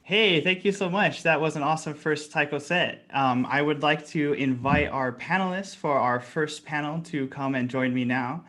Hey, thank you so much. That was an awesome first Taiko set. I would like to invite our panelists for our first panel to come and join me now.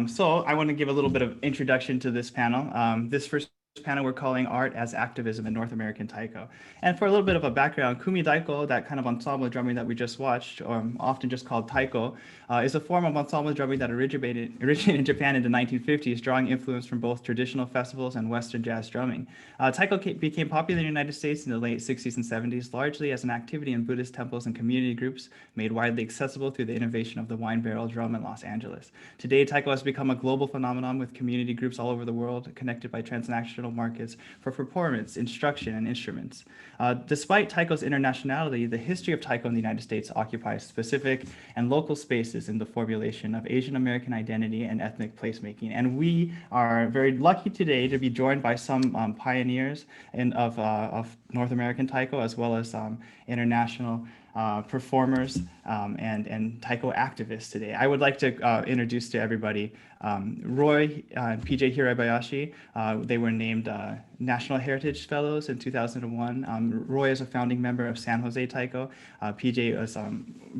So I want to give a little bit of introduction to this panel. This first panel we're calling Art as Activism in North American Taiko. And for a little bit of a background, Kumidaiko, that kind of ensemble drumming that we just watched, often just called Taiko, is a form of ensemble drumming that originated in Japan in the 1950s, drawing influence from both traditional festivals and Western jazz drumming. Taiko became popular in the United States in the late 60s and 70s, largely as an activity in Buddhist temples and community groups, made widely accessible through the innovation of the wine barrel drum in Los Angeles. Today, Taiko has become a global phenomenon with community groups all over the world, connected by transnational markets for performance, instruction, and instruments. Despite Taiko's internationality, the history of Taiko in the United States occupies specific and local spaces in the formulation of Asian American identity and ethnic placemaking. And we are very lucky today to be joined by some pioneers of North American Taiko, as well as international performers and Taiko activists today. I would like to introduce to everybody Roy and PJ Hirabayashi. They were named National Heritage Fellows in 2001. Roy is a founding member of San Jose Taiko. PJ has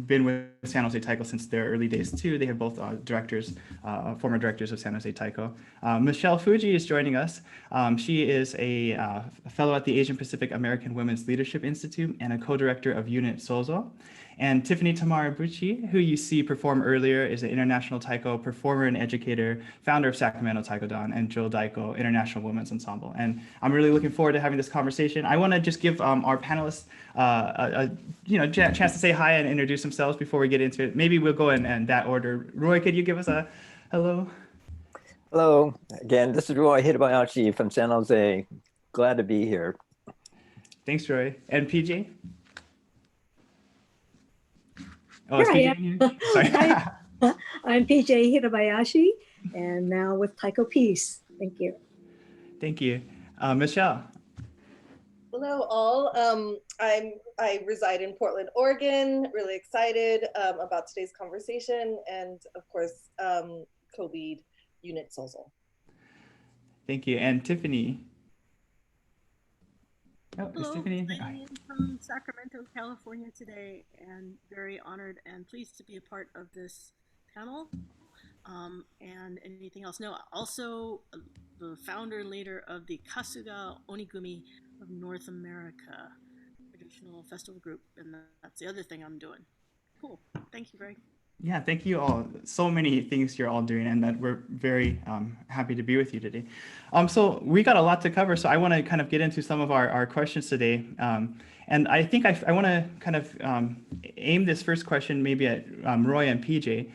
been with San Jose Taiko since their early days too. They have both former directors of San Jose Taiko. Michelle Fujii is joining us. She is a fellow at the Asian Pacific American Women's Leadership Institute and a co-director of Unit Sozo. And Tiffany Tamaribuchi, who you see perform earlier, is an international Taiko performer and educator, founder of Sacramento Taiko-Dan and Jill Daiko International Women's Ensemble. And I'm really looking forward to having this conversation. I want to just give our panelists chance to say hi and introduce themselves before we get into it. Maybe we'll go in that order. Roy, could you give us a hello? Hello, again, this is Roy Hirabayashi from San Jose. Glad to be here. Thanks, Roy. And PJ? Oh, Here is I PJ am. here? Sorry. I'm PJ Hirabayashi, and now with Taiko Peace. Thank you. Thank you. Michelle? Hello, all. I reside in Portland, Oregon. Really excited about today's conversation, and of course, co-lead Unit Sozo. Thank you. And Tiffany? Oh, Hello, is Tiffany? I am from Sacramento, California today, and very honored and pleased to be a part of this panel and anything else. No, also the founder and leader of the Kasuga Onigumi of North America, traditional festival group, and that's the other thing I'm doing. Cool. Thank you, Greg. Yeah, thank you all. So many things you're all doing, and that we're very happy to be with you today. So we got a lot to cover, so I want to kind of get into some of our questions today. And I think I want to kind of aim this first question maybe at Roy and PJ.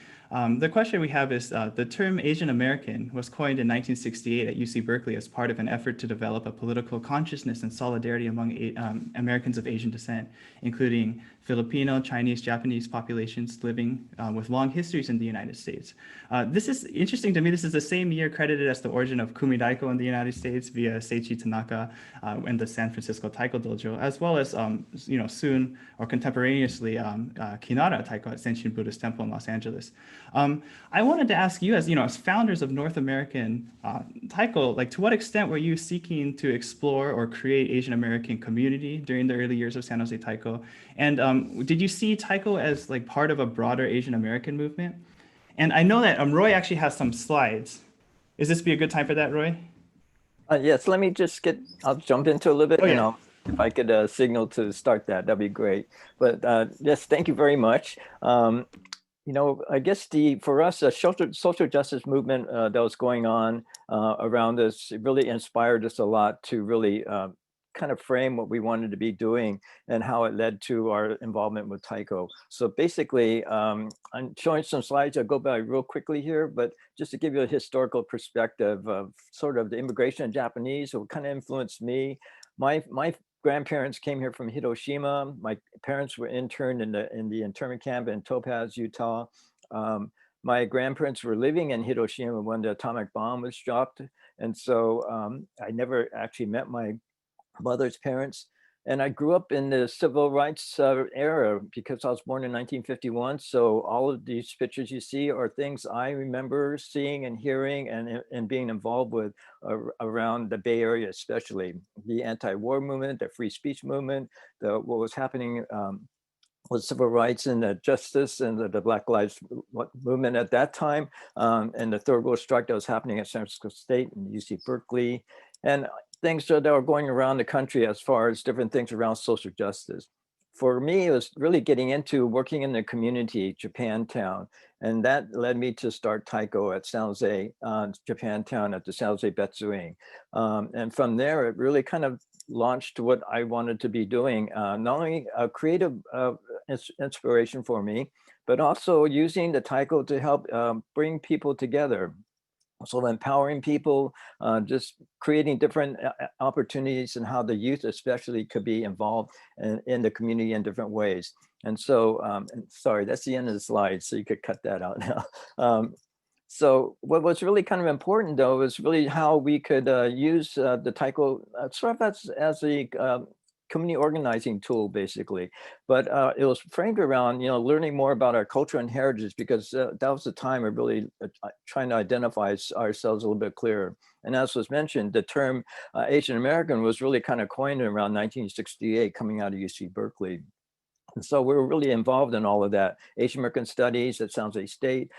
The question we have is, the term Asian American was coined in 1968 at UC Berkeley as part of an effort to develop a political consciousness and solidarity among Americans of Asian descent, including Filipino, Chinese, Japanese populations living with long histories in the United States. This is interesting to me. This is the same year credited as the origin of Kumidaiko in the United States via Seiichi Tanaka and the San Francisco Taiko Dojo, as well as soon or contemporaneously Kinara Taiko at Senshin Buddhist Temple in Los Angeles. I wanted to ask you, as founders of North American Taiko, like to what extent were you seeking to explore or create Asian American community during the early years of San Jose Taiko? And did you see Taiko as like part of a broader Asian American movement? And I know that Roy actually has some slides. Is this be a good time for that, Roy? Yes, let me just I'll jump into a little bit. Oh, yeah. If I could signal to start that'd be great. But yes, thank you very much. I guess for us, the social justice movement that was going on around us, it really inspired us a lot to really kind of frame what we wanted to be doing and how it led to our involvement with Taiko. So basically, I'm showing some slides. I'll go by real quickly here, but just to give you a historical perspective of sort of the immigration of Japanese, what kind of influenced me. My grandparents came here from Hiroshima. My parents were interned in the internment camp in Topaz, Utah. My grandparents were living in Hiroshima when the atomic bomb was dropped. And so I never actually met my mother's parents. And I grew up in the civil rights era because I was born in 1951. So all of these pictures you see are things I remember seeing and hearing and being involved with around the Bay Area, especially the anti-war movement, the free speech movement, what was happening with civil rights and justice and the Black Lives movement at that time, and the third world strike that was happening at San Francisco State and UC Berkeley, and things that were going around the country as far as different things around social justice. For me, it was really getting into working in the community, Japantown, and that led me to start Taiko at San Jose, Japantown at the San Jose Betsuing. And from there, it really kind of launched what I wanted to be doing, not only a creative inspiration for me, but also using the Taiko to help bring people together. So empowering people, just creating different opportunities and how the youth especially could be involved in the community in different ways. And so, sorry, that's the end of the slide, so you could cut that out now. So what was really kind of important though is really how we could use the Taiko sort of as a community organizing tool, basically. But it was framed around, learning more about our culture and heritage, because that was the time of really trying to identify ourselves a little bit clearer. And as was mentioned, the term Asian American was really kind of coined around 1968, coming out of UC Berkeley. And so we were really involved in all of that. Asian American Studies at San Jose State,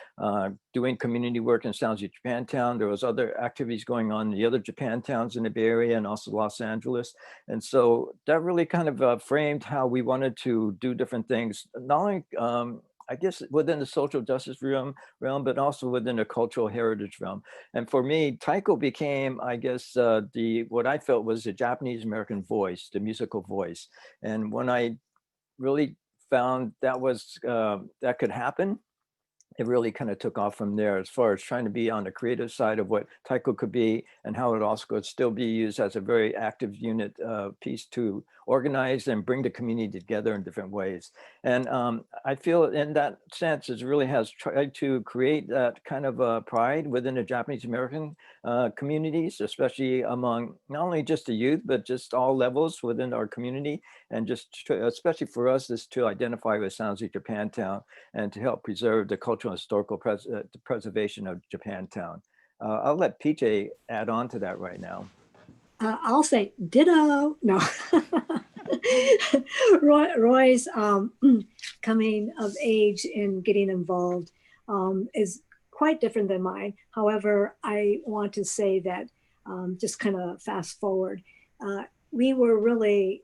doing community work in San Jose Japantown. There was other activities going on in the other Japantowns in the Bay Area and also Los Angeles. And so that really kind of framed how we wanted to do different things, not only I guess within the social justice realm, but also within the cultural heritage realm. And for me, Taiko became, I guess, what I felt was the Japanese American voice, the musical voice. And when I really found that was that could happen, it really kind of took off from there as far as trying to be on the creative side of what Taiko could be and how it also could still be used as a very active unit piece to organize and bring the community together in different ways. And I feel in that sense, it really has tried to create that kind of pride within the Japanese American communities, especially among not only just the youth, but just all levels within our community. And just especially for us is to identify with San Jose Japantown and to help preserve the cultural and historical preservation of Japantown. I'll let PJ add on to that right now. I'll say ditto. No. Roy's coming of age and getting involved is quite different than mine. However, I want to say that just kind of fast forward, we were really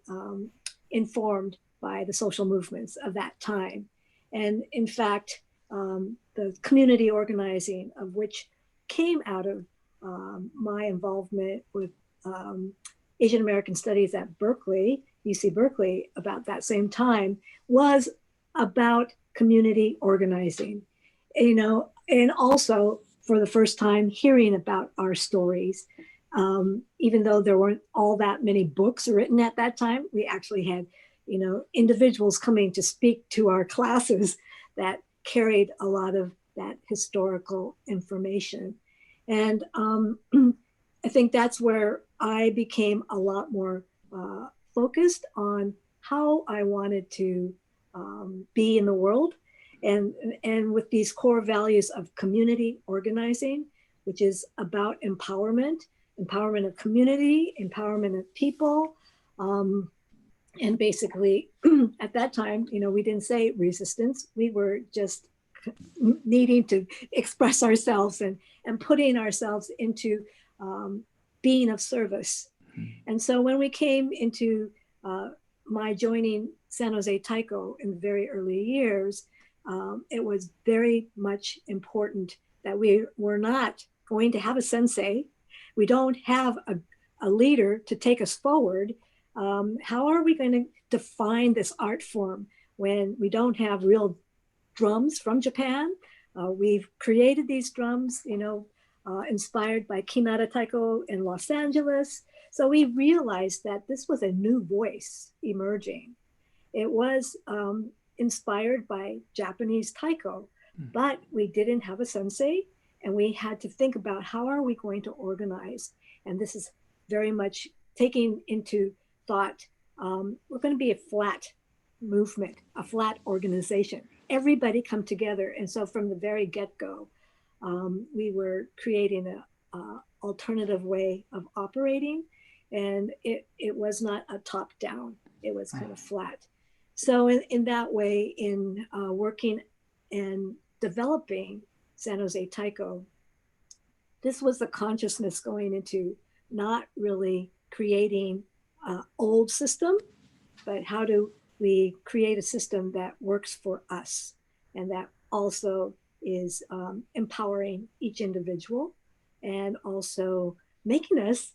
informed by the social movements of that time. And in fact, the community organizing of which came out of my involvement with Asian American Studies at Berkeley, UC Berkeley, about that same time, was about community organizing, and also for the first time hearing about our stories. Even though there weren't all that many books written at that time, we actually had, individuals coming to speak to our classes that carried a lot of that historical information. And I think that's where I became a lot more focused on how I wanted to be in the world, and with these core values of community organizing, which is about empowerment of community, empowerment of people. And basically at that time, we didn't say resistance, we were just needing to express ourselves and putting ourselves into being of service. And so when we came into my joining San Jose Taiko in the very early years, it was very much important that we were not going to have a sensei. We don't have a leader to take us forward. How are we going to define this art form when we don't have real drums from Japan? We've created these drums, inspired by Kinara Taiko in Los Angeles. So we realized that this was a new voice emerging. It was inspired by Japanese Taiko, but we didn't have a sensei, and we had to think about how are we going to organize. And this is very much taking into thought we're going to be a flat movement, a flat organization. Everybody come together. And so from the very get-go, we were creating a alternative way of operating, and it was not a top-down. It was kind of flat. So in that way, in working and developing San Jose Taiko, this was the consciousness going into not really creating an old system, but how do we create a system that works for us and that also is empowering each individual and also making us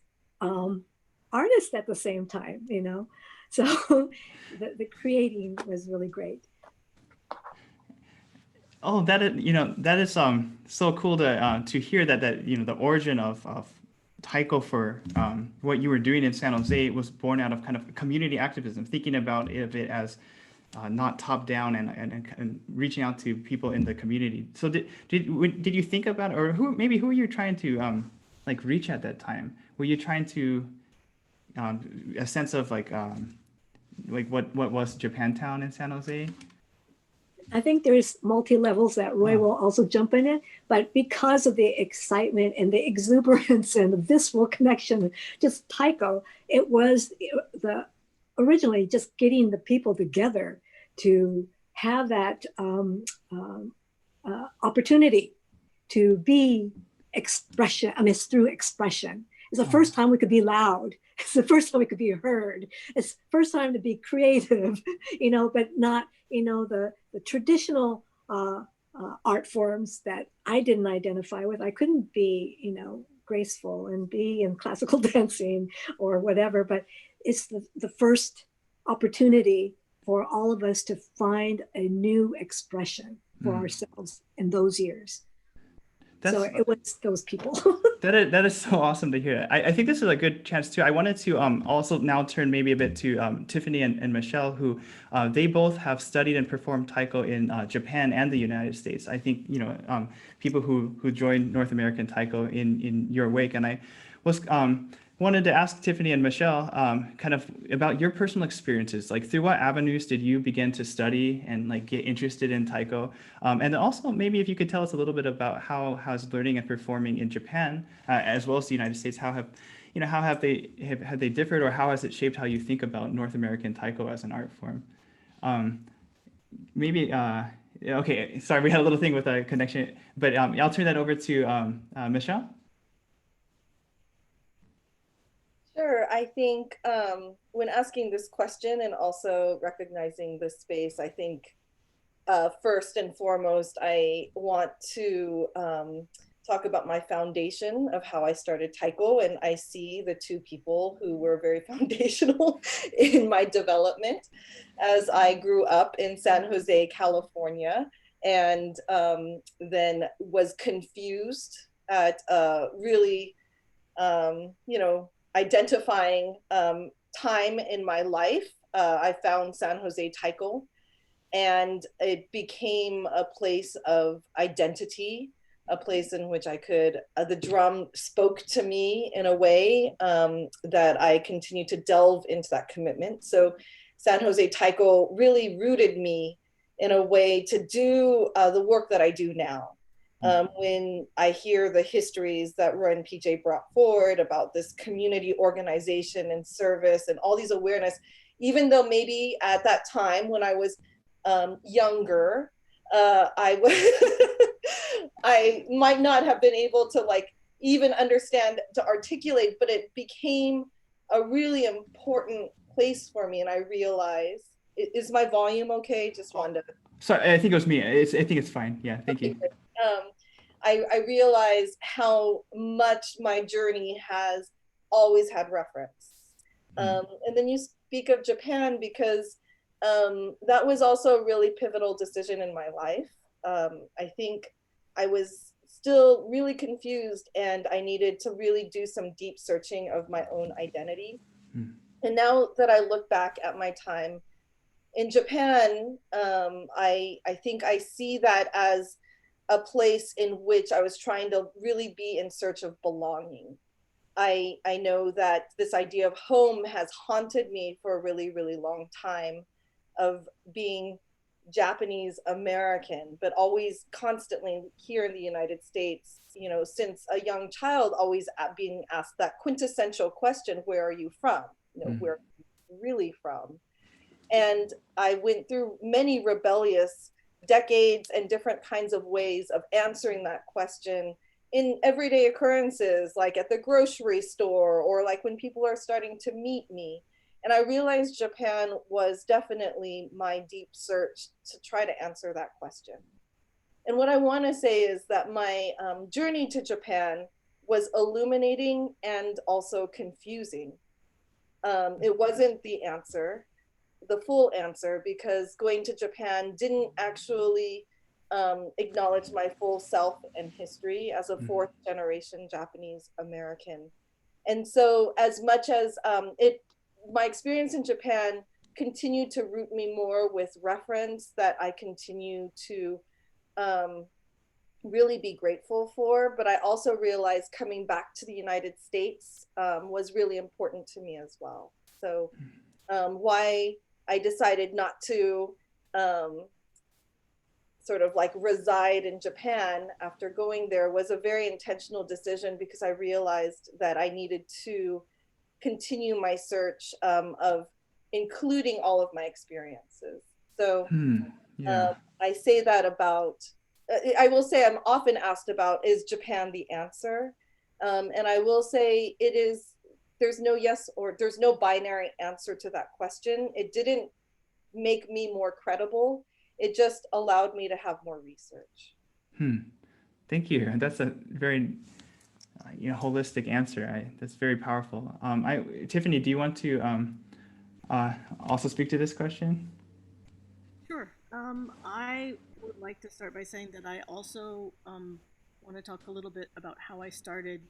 artists at the same time, you know? So the creating was really great. Oh, that is, that is so cool to hear that the origin of Taiko for what you were doing in San Jose was born out of kind of community activism, thinking about it as not top down and reaching out to people in the community. So did you think about, or who were you trying to like reach at that time? Were you trying to a sense of like what was Japantown in San Jose? I think there's multi-levels that Roy will also jump in it, but because of the excitement and the exuberance and the visceral connection, just Taiko, it was originally just getting the people together to have that opportunity to be expression. I mean, it's through expression. It's the first time we could be loud. It's the first time we could be heard. It's the first time to be creative, but not, the traditional art forms that I didn't identify with. I couldn't be, graceful and be in classical dancing or whatever, but it's the first opportunity for all of us to find a new expression for ourselves in those years. So it was those people. That is so awesome to hear. I think this is a good chance too. I wanted to also now turn maybe a bit to Tiffany and Michelle, who they both have studied and performed Taiko in Japan and the United States. I think people who joined North American Taiko in your wake, and I was wanted to ask Tiffany and Michelle kind of about your personal experiences. Like, through what avenues did you begin to study and like get interested in Taiko? And then also maybe if you could tell us a little bit about how has learning and performing in Japan as well as the United States, how have they differed, or how has it shaped how you think about North American Taiko as an art form? Okay, sorry, we had a little thing with a connection, but I'll turn that over to Michelle. Sure. I think when asking this question and also recognizing this space, I think first and foremost, I want to talk about my foundation of how I started Taiko. And I see the two people who were very foundational in my development as I grew up in San Jose, California, and then was confused at really, identifying time in my life. I found San Jose Taiko, and it became a place of identity, a place in which I could, the drum spoke to me in a way that I continue to delve into that commitment. So San Jose Taiko really rooted me in a way to do the work that I do now. When I hear the histories that Roy and PJ brought forward about this community organization and service and all these awareness, even though maybe at that time when I was younger, I might not have been able to like even understand, to articulate, but it became a really important place for me. And I realized, is my volume okay? Just wanted to. Sorry, I think it was me. I think it's fine. Yeah, thank you. I realized how much my journey has always had reference. And then you speak of Japan because that was also a really pivotal decision in my life. I think I was still really confused and I needed to really do some deep searching of my own identity. And now that I look back at my time in Japan, I think I see that as a place in which I was trying to really be in search of belonging. I know that this idea of home has haunted me for a really, really long time, of being Japanese American, but always constantly here in the United States, you know, since a young child, always being asked that quintessential question, where are you from? You know, where are you really from? And I went through many rebellious decades and different kinds of ways of answering that question in everyday occurrences, like at the grocery store, or like when people are starting to meet me. And I realized Japan was definitely my deep search to try to answer that question. And what I want to say is that my journey to Japan was illuminating and also confusing. It wasn't the answer, the full answer, because going to Japan didn't actually acknowledge my full self and history as a fourth generation Japanese American. And so as much as my experience in Japan continued to root me more with reference that I continue to really be grateful for, but I also realized coming back to the United States was really important to me as well. So why I decided not to sort of like reside in Japan after going there was a very intentional decision, because I realized that I needed to continue my search of including all of my experiences. So I say that about, I will say I'm often asked about, is Japan the answer? And I will say it is. There's no yes or there's no binary answer to that question. It didn't make me more credible. It just allowed me to have more research. Thank you. That's a very holistic answer. That's very powerful. Tiffany, do you want to also speak to this question? Sure. I would like to start by saying that I also want to talk a little bit about how I started.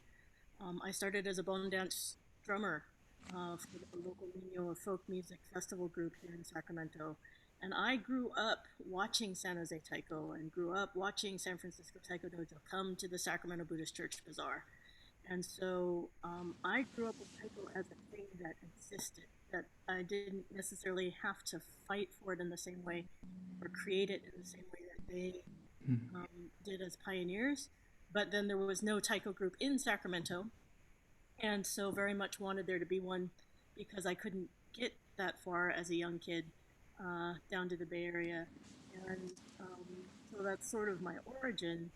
I started as a bone dance drummer for the local Nino folk music festival group here in Sacramento. And I grew up watching San Jose Taiko and grew up watching San Francisco Taiko Dojo come to the Sacramento Buddhist Church Bazaar. And so I grew up with Taiko as a thing that existed, that I didn't necessarily have to fight for it in the same way or create it in the same way that they did as pioneers. But then there was no Taiko group in Sacramento. And so very much wanted there to be one, because I couldn't get that far as a young kid down to the Bay Area. And so that's sort of my origin.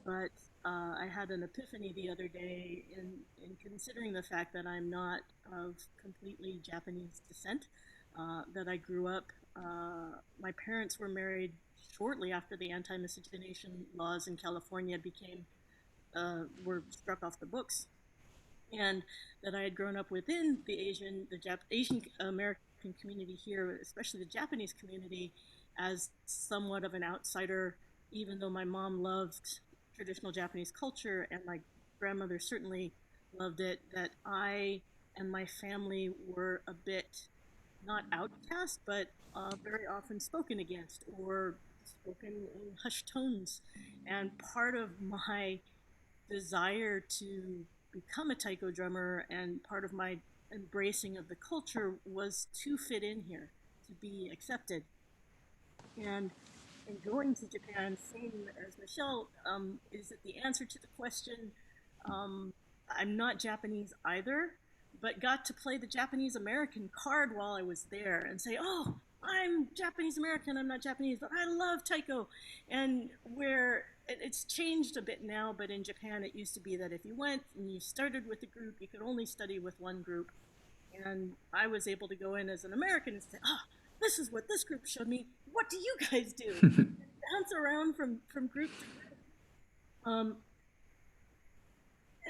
But I had an epiphany the other day in considering the fact that I'm not of completely Japanese descent, that I grew up, my parents were married shortly after the anti-miscegenation laws in California were struck off the books, and that I had grown up within the Asian American community here, especially the Japanese community, as somewhat of an outsider, even though my mom loved traditional Japanese culture and my grandmother certainly loved it, that I and my family were a bit not outcast, but very often spoken against or spoken in hushed tones. And part of my desire to become a taiko drummer and part of my embracing of the culture was to fit in here, to be accepted. And in going to Japan, same as Michelle, is that the answer to the question, I'm not Japanese either, but got to play the Japanese American card while I was there and say, oh, I'm Japanese American, I'm not Japanese, but I love taiko. And where it's changed a bit now, but in Japan it used to be that if you went and you started with a group, you could only study with one group. And I was able to go in as an American and say, oh, this is what this group showed me. What do you guys do? Bounce around from group to group.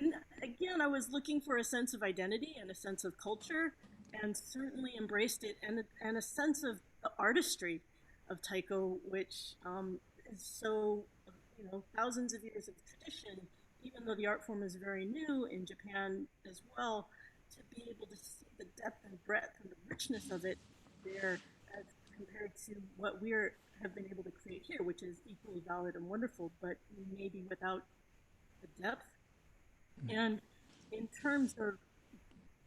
And again, I was looking for a sense of identity and a sense of culture, and certainly embraced it, and a sense of the artistry of taiko, which is so, thousands of years of tradition, even though the art form is very new in Japan as well, to be able to see the depth and breadth and the richness of it there as compared to what we have been able to create here, which is equally valid and wonderful, but maybe without the depth. And in terms of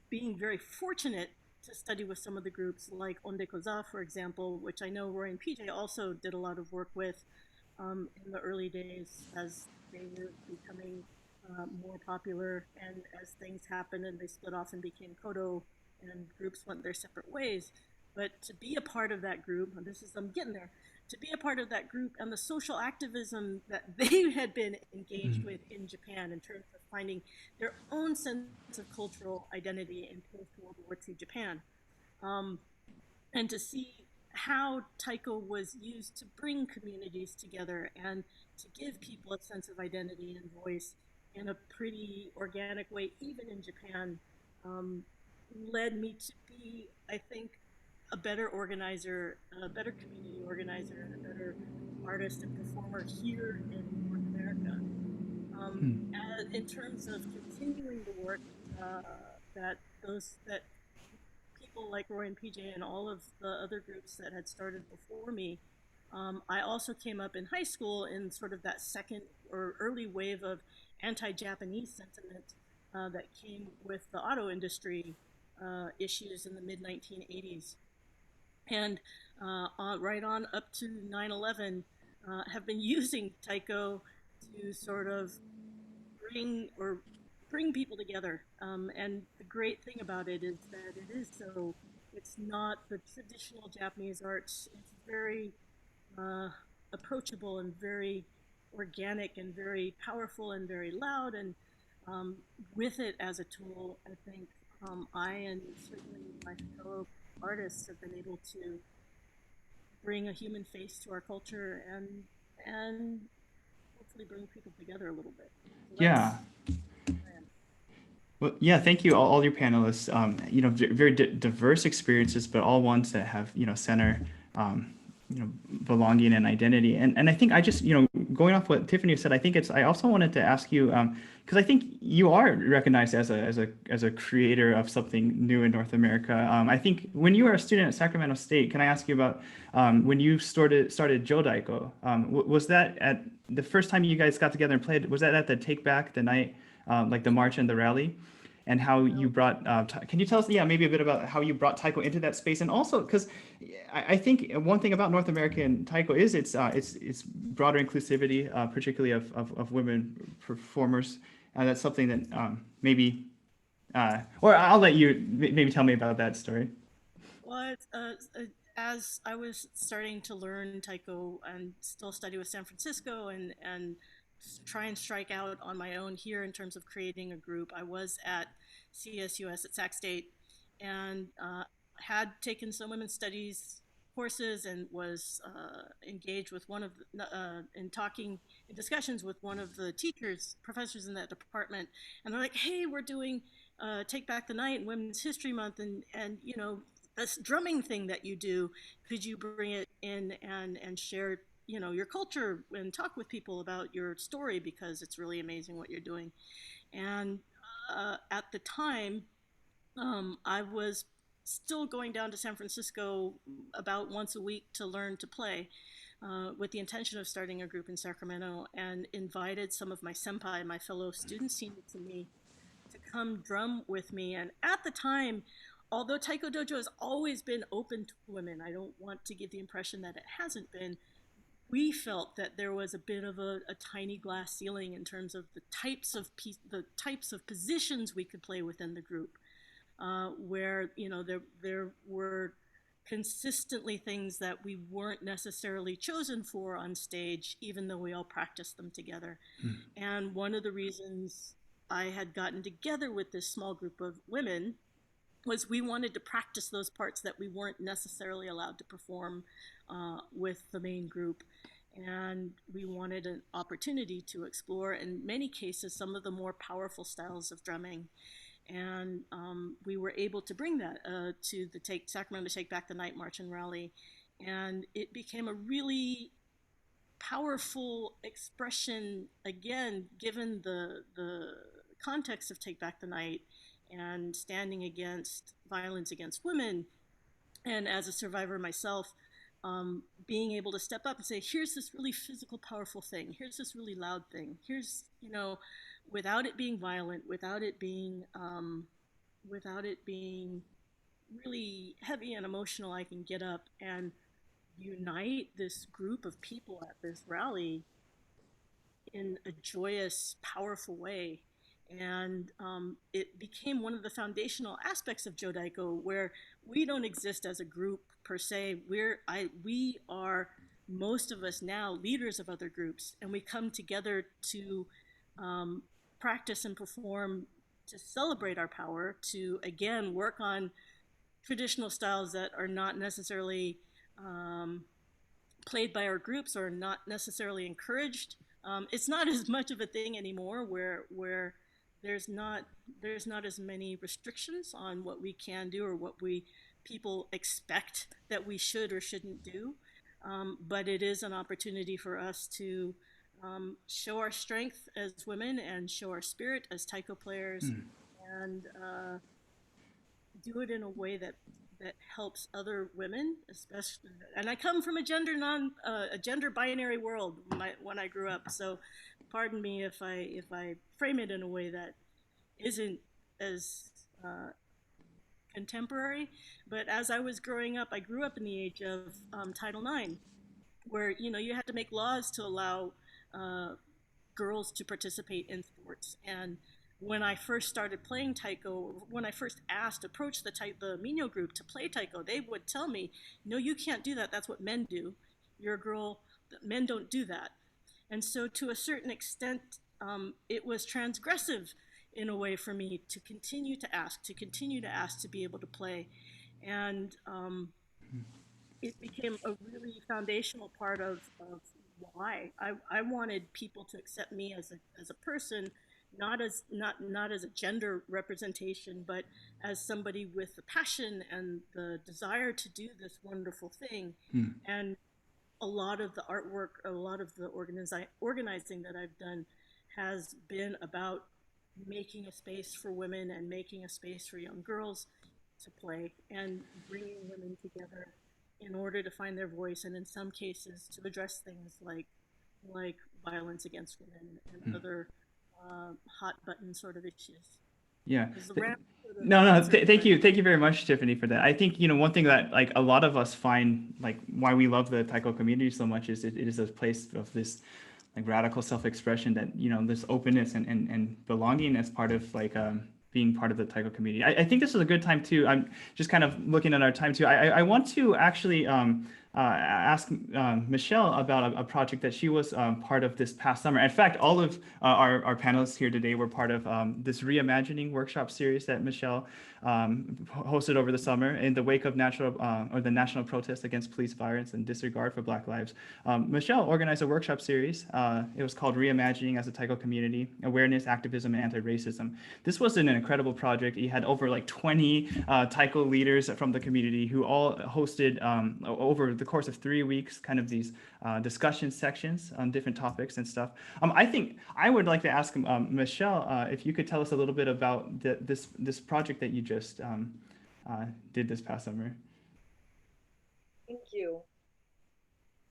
being very fortunate to study with some of the groups like Onde Koza, for example, which I know Roy and PJ also did a lot of work with in the early days as they were becoming more popular, and as things happened and they split off and became Kodo and groups went their separate ways. But to be a part of that group, and this is, I'm getting there, to be a part of that group and the social activism that they had been engaged with in Japan in terms of finding their own sense of cultural identity in post-World War II Japan. And to see how Taiko was used to bring communities together and to give people a sense of identity and voice in a pretty organic way, even in Japan, led me to be, I think, a better organizer, a better community organizer, and a better artist and performer here in North America. In terms of continuing the work that people like Roy and PJ and all of the other groups that had started before me, I also came up in high school in sort of that second or early wave of anti-Japanese sentiment that came with the auto industry issues in the mid-1980s. And right on up to 9/11, have been using Taiko to sort of bring people together. And the great thing about it is that it's not the traditional Japanese arts. It's very approachable and very organic and very powerful and very loud. And with it as a tool, I think I and certainly my fellow artists have been able to bring a human face to our culture and hopefully bring people together a little bit. So Yeah. Well, yeah, thank you, all your panelists. Very diverse experiences, but all ones that have, center, belonging and identity. And I think I just, going off what Tiffany said, I also wanted to ask you, because I think you are recognized as a creator of something new in North America. I think when you were a student at Sacramento State, can I ask you about when you started Jodaiko? Was that at the first time you guys got together and played? Was that at the Take Back the Night, like the march and the rally? And how you brought, can you tell us, maybe a bit about how you brought Taiko into that space? And also, because I think one thing about North American Taiko is its broader inclusivity, particularly of women performers. And that's something that maybe, or I'll let you maybe tell me about that story. Well, as I was starting to learn Taiko and still study with San Francisco and try and strike out on my own here in terms of creating a group, I was at CSUS at Sac State and had taken some women's studies courses and was engaged with one of in discussions with one of the professors in that department, and they're like, "Hey, we're doing Take Back the Night and Women's History Month, and this drumming thing that you do, could you bring it in and share your culture and talk with people about your story, because it's really amazing what you're doing." And at the time, I was still going down to San Francisco about once a week to learn to play, with the intention of starting a group in Sacramento, and invited some of my senpai, my fellow students senior to me, to come drum with me. And at the time, although Taiko Dojo has always been open to women, I don't want to give the impression that it hasn't been, we felt that there was a bit of a tiny glass ceiling in terms of the types of positions we could play within the group, where there were consistently things that we weren't necessarily chosen for on stage, even though we all practiced them together. And one of the reasons I had gotten together with this small group of women was we wanted to practice those parts that we weren't necessarily allowed to perform with the main group. And we wanted an opportunity to explore, in many cases, some of the more powerful styles of drumming. And we were able to bring that to the Sacramento Take Back the Night March and Rally. And it became a really powerful expression, again, given the context of Take Back the Night and standing against violence against women. And as a survivor myself, being able to step up and say, here's this really physical, powerful thing. Here's this really loud thing. Here's, without it being violent, without it being really heavy and emotional, I can get up and unite this group of people at this rally in a joyous, powerful way. And it became one of the foundational aspects of Jodaiko, where we don't exist as a group per se. We are, most of us now, leaders of other groups, and we come together to practice and perform, to celebrate our power, to again work on traditional styles that are not necessarily played by our groups or not necessarily encouraged. It's not as much of a thing anymore, where there's not as many restrictions on what we can do or what people expect that we should or shouldn't do. But it is an opportunity for us to show our strength as women and show our spirit as taiko players, and do it in a way that helps other women, especially. And I come from a gender binary world when I grew up, so pardon me if I frame it in a way that isn't as contemporary. But as I was growing up, I grew up in the age of Title IX, where you had to make laws to allow girls to participate in sports. And when I first started playing taiko, when I first approached the Minyo group to play taiko, they would tell me, "No, you can't do that. That's what men do. You're a girl. Men don't do that." And so, to a certain extent, it was transgressive in a way for me to continue to ask to be able to play, and it became a really foundational part of why I wanted people to accept me as a person, not as a gender representation, but as somebody with the passion and the desire to do this wonderful thing. And a lot of the artwork, a lot of the organizing that I've done has been about making a space for women and making a space for young girls to play and bringing women together in order to find their voice, and in some cases to address things like violence against women and other hot button sort of issues. Yeah. No, Thank you very much, Tiffany, for that. I think one thing that like a lot of us find like why we love the taiko community so much is it is a place of this like radical self-expression, that this openness and belonging as part of like being part of the taiko community. I think this is a good time too. I'm just kind of looking at our time too. I want to actually ask Michelle about a project that she was part of this past summer. In fact, all of our panelists here today were part of this reimagining workshop series that Michelle hosted over the summer in the wake of the national protest against police violence and disregard for Black lives. Michelle organized a workshop series. It was called Reimagining as a Taiko Community: Awareness, Activism, and Anti-Racism. This was an incredible project. You had over like 20 taiko leaders from the community who all hosted over the course of 3 weeks kind of these discussion sections on different topics and stuff. I think I would like to ask Michelle if you could tell us a little bit about this project that you just did this past summer. Thank you.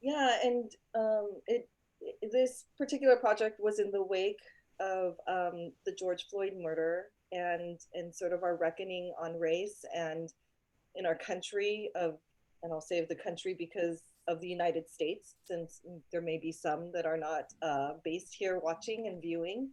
Yeah, and this particular project was in the wake of the George Floyd murder and sort of our reckoning on race and in our country and I'll say of the country because of the United States, since there may be some that are not based here watching and viewing.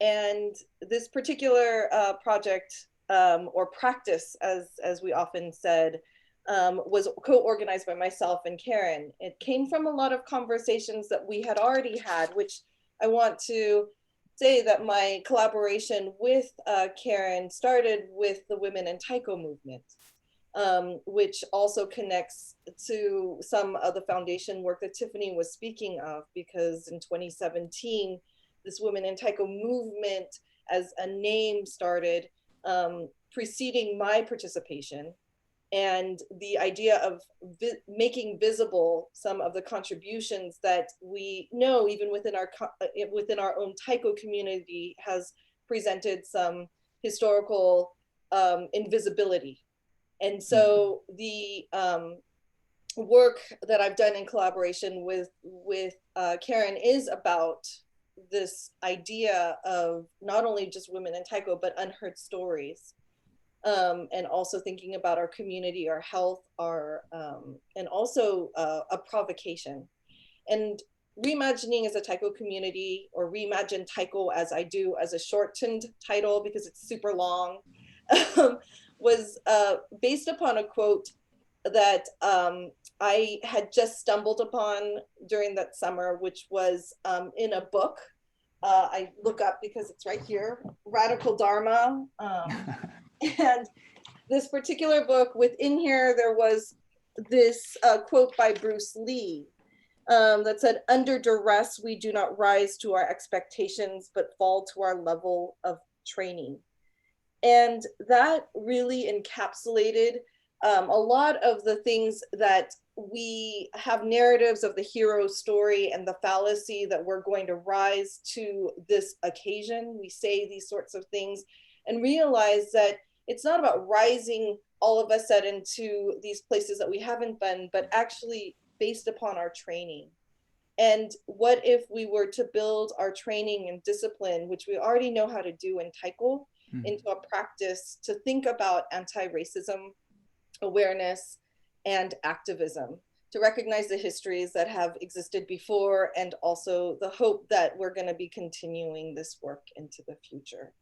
And this particular project or practice, as we often said, was co-organized by myself and Karen. It came from a lot of conversations that we had already had, which I want to say that my collaboration with Karen started with the Women in Taiko movement, which also connects to some of the foundation work that Tiffany was speaking of, because in 2017, this Women in Taiko movement as a name started preceding my participation. And the idea of making visible some of the contributions that we know even within our own taiko community has presented some historical invisibility. And so the work that I've done in collaboration with Karen is about this idea of not only just women in Taiko, but unheard stories. And also thinking about our community, our health, and also a provocation. And reimagining as a Taiko community, or reimagine Taiko as I do as a shortened title because it's super long, was based upon a quote that I had just stumbled upon during that summer, which was in a book. I look up because it's right here, Radical Dharma. And this particular book, within here, there was this quote by Bruce Lee that said, "Under duress, we do not rise to our expectations, but fall to our level of training." And that really encapsulated a lot of the things that we have narratives of the hero story and the fallacy that we're going to rise to this occasion. We say these sorts of things and realize that it's not about rising all of a sudden to these places that we haven't been, but actually based upon our training. And what if we were to build our training and discipline, which we already know how to do in Taiko, into a practice to think about anti-racism awareness and activism, to recognize the histories that have existed before, and also the hope that we're going to be continuing this work into the future.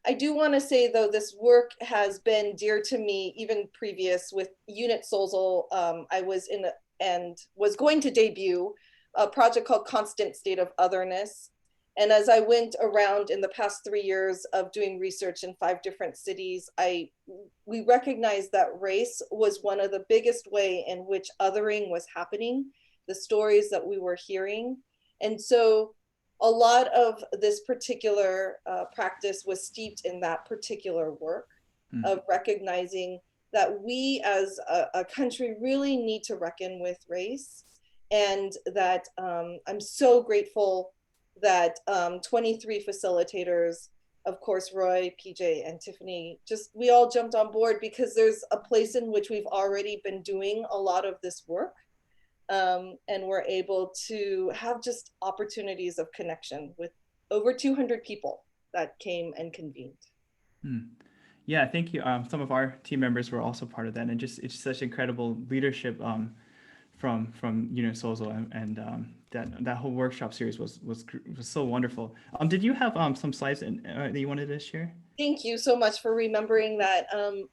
I do want to say, though, this work has been dear to me even previous with Unit Soulsel. I was in and was going to debut a project called Constant State of Otherness. And as I went around in the past 3 years of doing research in 5 different cities, we recognized that race was one of the biggest way in which othering was happening, the stories that we were hearing. And so a lot of this particular practice was steeped in that particular work of recognizing that we as a country really need to reckon with race. And that I'm so grateful that 23 facilitators, of course, Roy, PJ, and Tiffany, we all jumped on board because there's a place in which we've already been doing a lot of this work. And we're able to have just opportunities of connection with over 200 people that came and convened. Yeah, thank you. Some of our team members were also part of that, and it's such incredible leadership from Unit Sozo, and that whole workshop series was so wonderful. Did you have some slides that you wanted to share? Thank you so much for remembering that.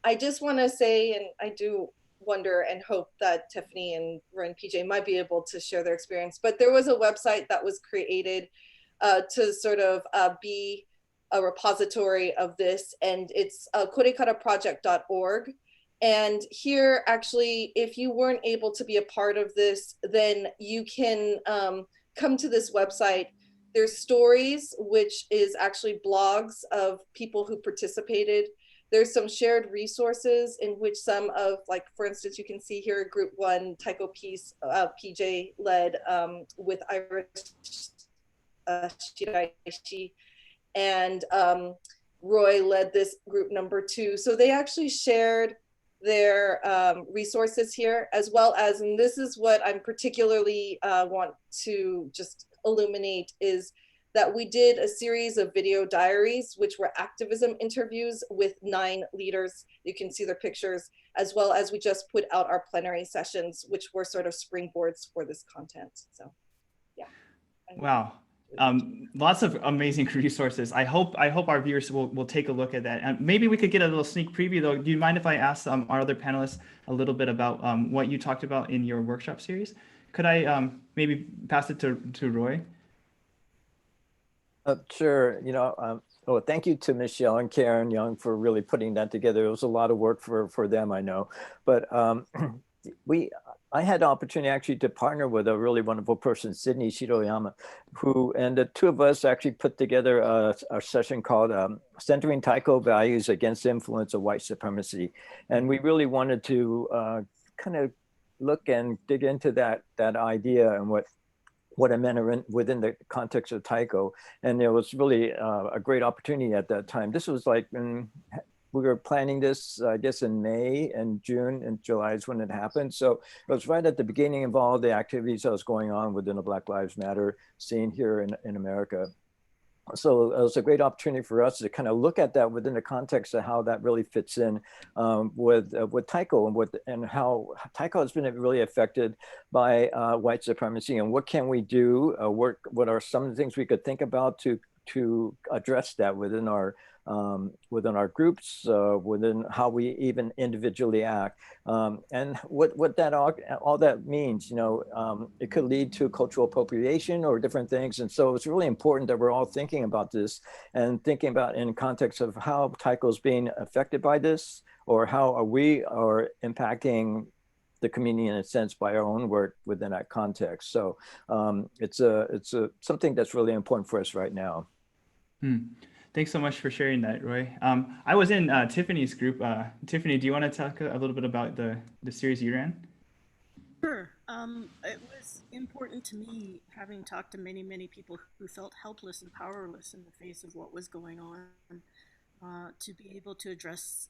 I just want to say, and I do wonder and hope that Tiffany and Roy and PJ might be able to share their experience, but there was a website that was created to sort of be a repository of this, and it's korekaraproject.org. And here, actually, if you weren't able to be a part of this, then you can come to this website. There's stories, which is actually blogs of people who participated. There's some shared resources in which some of, like, for instance, you can see here, group 1 Taiko piece, PJ led with Iris Shiraishi, and Roy led this group number 2. So they actually shared their resources here, as well as, and this is what I'm particularly want to just illuminate, is that we did a series of video diaries, which were activism interviews with 9 leaders. You can see their pictures, as well as we just put out our plenary sessions, which were sort of springboards for this content. So, yeah. Wow. Lots of amazing resources. I hope our viewers will take a look at that. And maybe we could get a little sneak preview, though. Do you mind if I ask our other panelists a little bit about what you talked about in your workshop series? Could I maybe pass it to Roy? Sure. Thank you to Michelle and Karen Young for really putting that together. It was a lot of work for them, I know. But I had the opportunity actually to partner with a really wonderful person, Sydney Shiroyama, and the 2 of us actually put together a session called Centering Taiko Values Against the Influence of White Supremacy. And we really wanted to kind of look and dig into that idea and what it meant within the context of Taiko. And it was really a great opportunity at that time. This was like we were planning this, I guess, in May and June and July is when it happened. So it was right at the beginning of all the activities that was going on within the Black Lives Matter scene here in America. So it was a great opportunity for us to kind of look at that within the context of how that really fits in with Taiko and how Taiko has been really affected by white supremacy, and what can we do? What are some of the things we could think about to address that within our groups, within how we even individually act, and what that all that means. It could lead to cultural appropriation or different things, and so it's really important that we're all thinking about this and thinking about in context of how Taiko's being affected by this, or how we are impacting the community in a sense by our own work within that context. So it's something that's really important for us right now. Thanks so much for sharing that, Roy. I was in Tiffany's group. Tiffany, do you want to talk a little bit about the series you ran? Sure. It was important to me, having talked to many, many people who felt helpless and powerless in the face of what was going on, to be able to address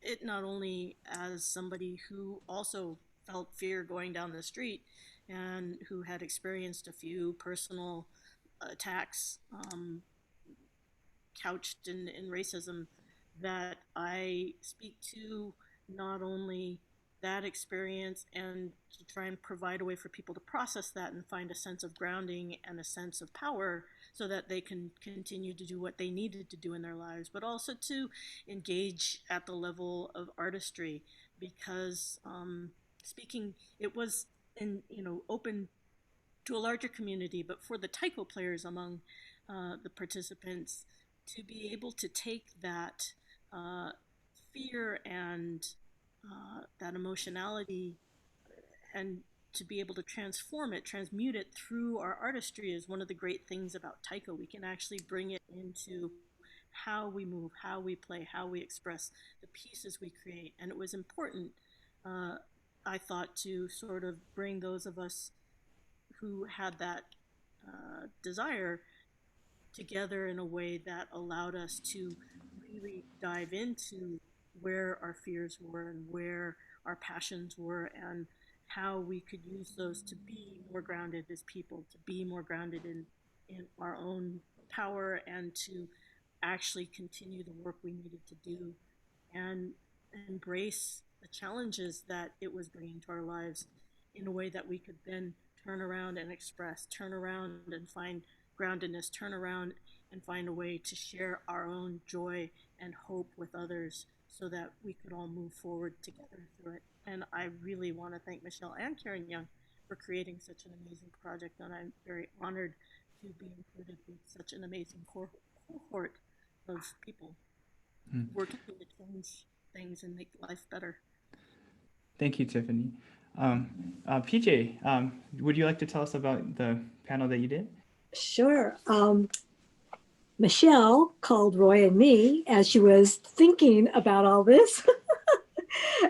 it not only as somebody who also felt fear going down the street and who had experienced a few personal attacks couched in racism, that I speak to not only that experience and to try and provide a way for people to process that and find a sense of grounding and a sense of power so that they can continue to do what they needed to do in their lives, but also to engage at the level of artistry, because speaking, it was open to a larger community, but for the taiko players among the participants to be able to take that fear and that emotionality and to be able to transform it, transmute it through our artistry is one of the great things about taiko. We can actually bring it into how we move, how we play, how we express the pieces we create. And it was important, I thought, to sort of bring those of us who had that desire together in a way that allowed us to really dive into where our fears were and where our passions were, and how we could use those to be more grounded as people, to be more grounded in our own power, and to actually continue the work we needed to do and embrace the challenges that it was bringing to our lives in a way that we could then turn around and express, turn around and find groundedness, turn around and find a way to share our own joy and hope with others so that we could all move forward together through it. And I really want to thank Michelle and Karen Young for creating such an amazing project, and I'm very honored to be included with such an amazing cohort of people working to change things and make life better. Thank you, Tiffany. PJ, would you like to tell us about the panel that you did? Sure. Michelle called Roy and me as she was thinking about all this.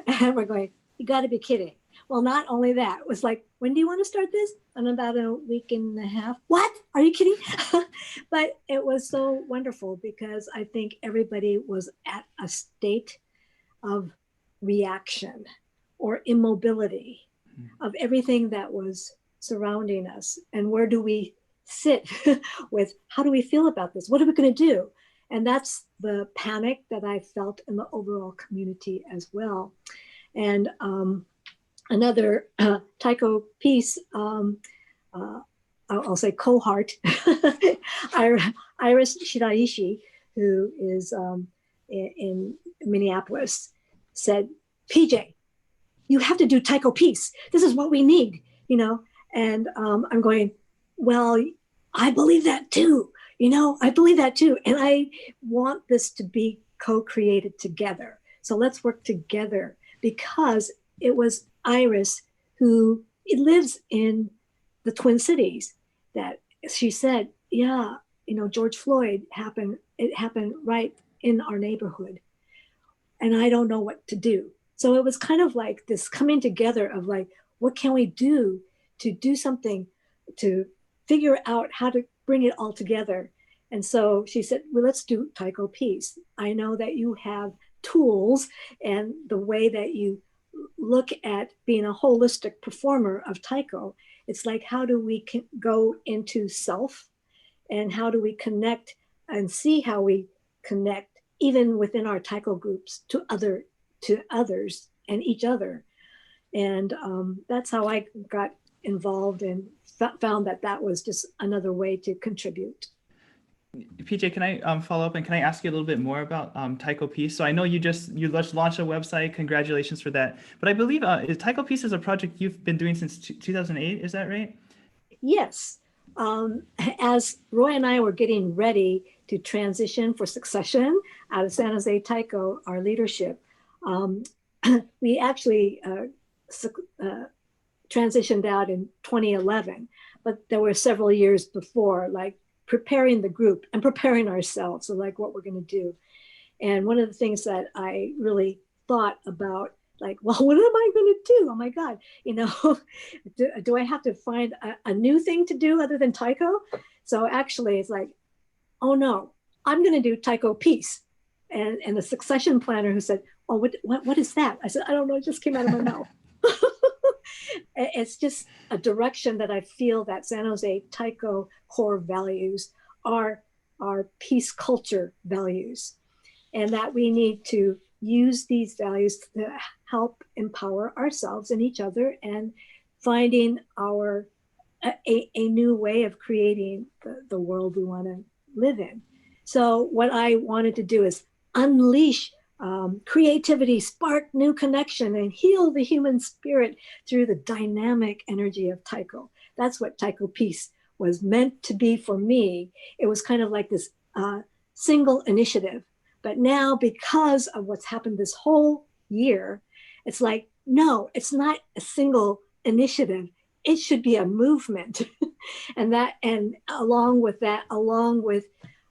And we're going, you got to be kidding. Well, not only that, it was like, when do you want to start this? In about a week and a half. What? Are you kidding? But it was so wonderful because I think everybody was at a state of reaction or immobility of everything that was surrounding us. And where do we sit with, how do we feel about this? What are we going to do? And that's the panic that I felt in the overall community as well. And another taiko piece, I'll say cohort, Iris Shiraishi, who is in Minneapolis, said, PJ, you have to do taiko piece. This is what we need, And I'm going, well, I believe that too. I believe that too. And I want this to be co-created together. So let's work together, because it was Iris who lives in the Twin Cities that she said, yeah, George Floyd happened. It happened right in our neighborhood. And I don't know what to do. So it was kind of like this coming together of like, what can we do to do something to figure out how to bring it all together. And so she said, well, let's do taiko piece. I know that you have tools and the way that you look at being a holistic performer of Taiko. It's like, how do we go into self, and how do we connect and see how we connect even within our Taiko groups to others and each other. And that's how I got involved and found that that was just another way to contribute. PJ, can I follow up, and can I ask you a little bit more about Taiko Peace? So I know you just launched a website. Congratulations for that. But I believe Taiko Peace is a project you've been doing since 2008. Is that right? Yes. As Roy and I were getting ready to transition for succession out of San Jose Taiko, our leadership, we actually transitioned out in 2011, but there were several years before, like preparing the group and preparing ourselves, so like what we're going to do. And one of the things that I really thought about, like, well, what am I going to do? Oh my God, you know, do I have to find a new thing to do other than Taiko? So actually it's like, oh no, I'm going to do Taiko Peace. And the succession planner who said, oh, what is that? I said, I don't know, it just came out of my mouth. It's just a direction that I feel that San Jose Taiko core values are peace culture values, and that we need to use these values to help empower ourselves and each other, and finding a new way of creating the world we want to live in. So what I wanted to do is unleash creativity, spark new connection, and heal the human spirit through the dynamic energy of Taiko. That's what Taiko Peace was meant to be for me. It was kind of like this single initiative. But now, because of what's happened this whole year, it's like, no, it's not a single initiative. It should be a movement. and along with the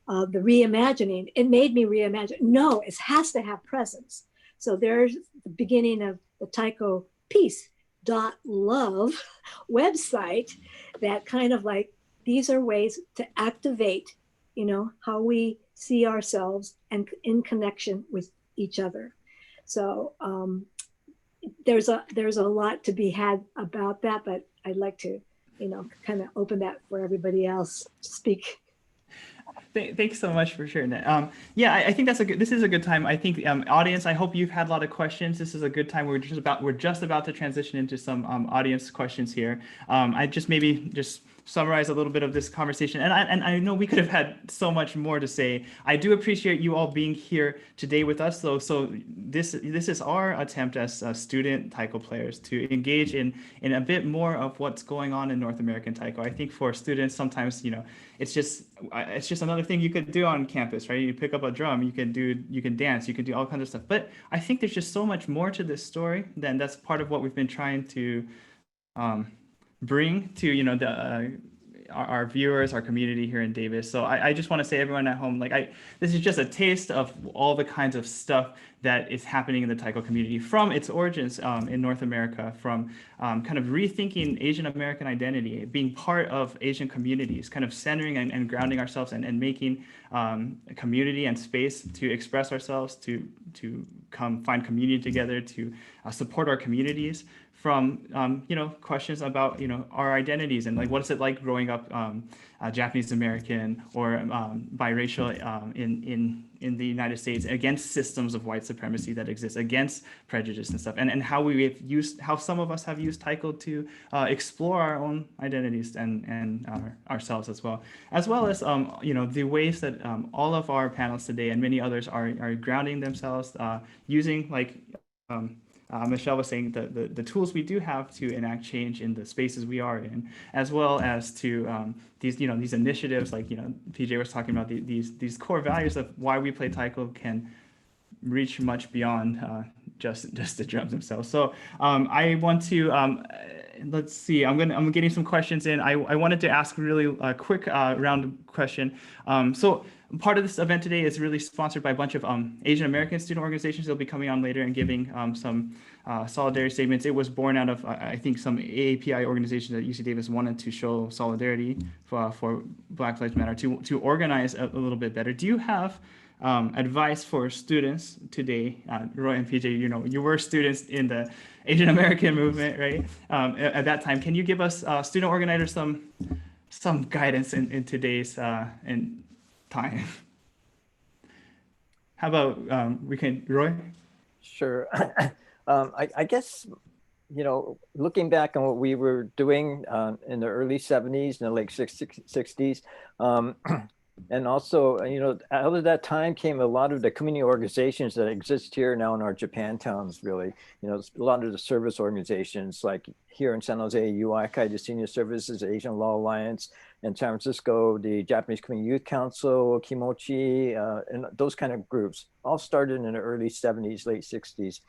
reimagining, it made me reimagine. No, it has to have presence. So there's the beginning of the Taiko Peace.love website that kind of like, these are ways to activate, you know, how we see ourselves and in connection with each other. So there's a lot to be had about that, but I'd like to, you know, kind of open that for everybody else to speak. Thanks so much for sharing that. Yeah, I think this is a good time. I think audience, I hope you've had a lot of questions. This is a good time. We're just about to transition into some audience questions here. I just maybe summarize a little bit of this conversation. And I know we could have had so much more to say. I do appreciate you all being here today with us, though. So this is our attempt as student Taiko players to engage in a bit more of what's going on in North American Taiko. I think for students, sometimes, you know, it's just another thing you could do on campus, right? You pick up a drum, you can dance, you can do all kinds of stuff. But I think there's just so much more to this story. Then that's part of what we've been trying to bring to, you know, our viewers, our community here in Davis. So I just want to say, everyone at home, like this is just a taste of all the kinds of stuff that is happening in the Taiko community from its origins in North America, from kind of rethinking Asian American identity, being part of Asian communities, kind of centering and grounding ourselves and making a community and space to express ourselves, to come find community together, to support our communities, from you know, questions about, you know, our identities and like, what is it like growing up Japanese American or biracial in the United States, against systems of white supremacy that exist, against prejudice and stuff, and how some of us have used Taiko to explore our own identities and ourselves as well as you know, the ways that all of our panelists today and many others are grounding themselves using, like Michelle was saying, the tools we do have to enact change in the spaces we are in, as well as to these, you know, these initiatives, like, you know, PJ was talking about, these core values of why we play Taiko can reach much beyond just the drums themselves. So I want to let's see. I'm getting some questions in. I wanted to ask really a quick round question. So part of this event today is really sponsored by a bunch of Asian American student organizations. They'll be coming on later and giving some solidarity statements. It was born out of, I think, some AAPI organizations at UC Davis wanted to show solidarity for Black Lives Matter, to organize a little bit better. Do you have advice for students today, Roy and PJ, you were students in the Asian American movement, right? At that time, can you give us student organizers some guidance in today's in time? How about Roy? Sure. I guess, looking back on what we were doing in the early 70s and the late 60s, and also, out of that time came a lot of the community organizations that exist here now in our Japantowns, really. A lot of the service organizations, like here in San Jose, UICAI, the Senior Services, Asian Law Alliance, in San Francisco, the Japanese Community Youth Council, Kimochi, and those kind of groups, all started in the early 70s, late 60s.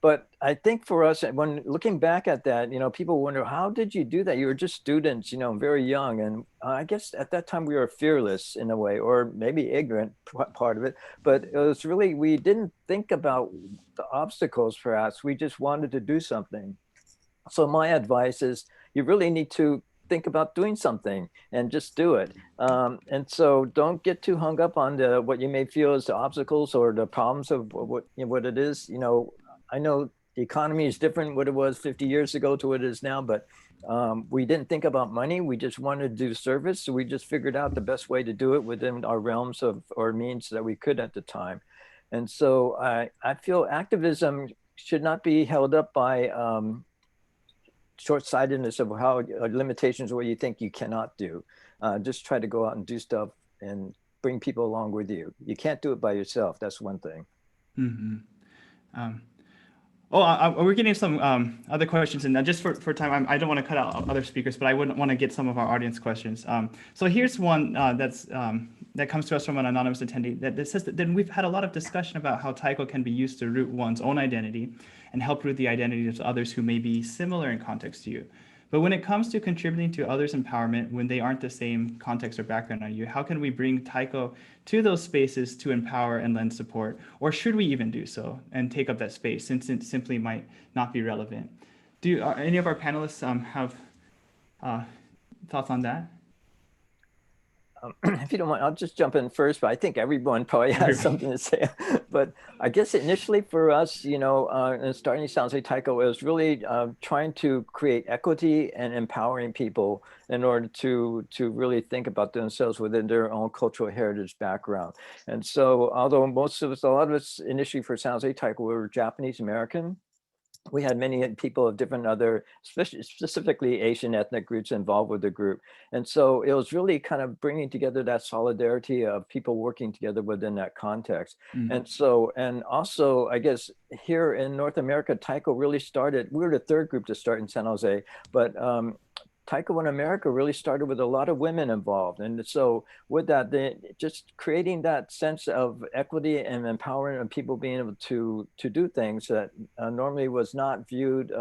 But I think for us, when looking back at that, people wonder, how did you do that? You were just students, very young. And I guess at that time we were fearless in a way, or maybe ignorant, part of it. But it was really, we didn't think about the obstacles for us. We just wanted to do something. So my advice is you really need to think about doing something and just do it. And so don't get too hung up on what you may feel as the obstacles or the problems of what it is. I know the economy is different what it was 50 years ago to what it is now, but we didn't think about money. We just wanted to do service. So we just figured out the best way to do it within our realms of or means that we could at the time. And so I feel activism should not be held up by short-sightedness of how limitations of what you think you cannot do. Just try to go out and do stuff and bring people along with you. You can't do it by yourself. That's one thing. Mm-hmm. We're getting some other questions, and just for time, I don't want to cut out other speakers, but I wouldn't want to get some of our audience questions. So here's one that comes to us from an anonymous attendee that says that then we've had a lot of discussion about how Taiko can be used to root one's own identity and help root the identities of others who may be similar in context to you. But when it comes to contributing to others' empowerment, when they aren't the same context or background on you, how can we bring Taiko to those spaces to empower and lend support? Or should we even do so and take up that space since it simply might not be relevant? Do any of our panelists have thoughts on that? If you don't mind, I'll just jump in first, but I think everyone probably has something to say. But I guess initially for us, and starting San Jose Taiko, it was really trying to create equity and empowering people in order to really think about themselves within their own cultural heritage background. And so, although a lot of us initially for San Jose Taiko were Japanese American, we had many people of different other, specifically Asian ethnic groups involved with the group. And so it was really kind of bringing together that solidarity of people working together within that context. Mm-hmm. And also, I guess here in North America, Taiko really started, we were the third group to start in San Jose, but Taiko in America really started with a lot of women involved. And so with that, just creating that sense of equity and empowerment of people being able to do things that normally was not viewed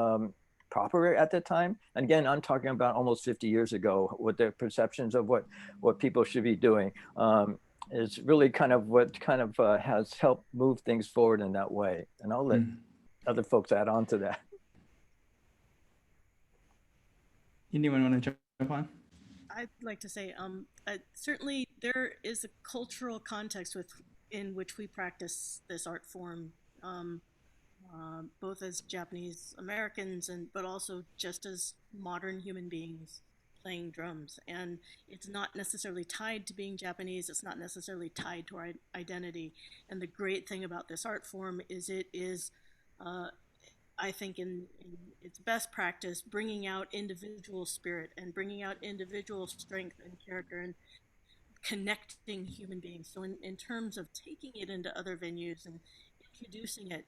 proper at the time. And again, I'm talking about almost 50 years ago with their perceptions of what people should be doing. Is really kind of what has helped move things forward in that way. And I'll let other folks add on to that. Anyone want to jump on? I'd like to say, certainly there is a cultural context in which we practice this art form, both as Japanese Americans but also just as modern human beings playing drums. And it's not necessarily tied to being Japanese. It's not necessarily tied to our identity. And the great thing about this art form is it is I think in its best practice, bringing out individual spirit and bringing out individual strength and character and connecting human beings. So in terms of taking it into other venues and introducing it,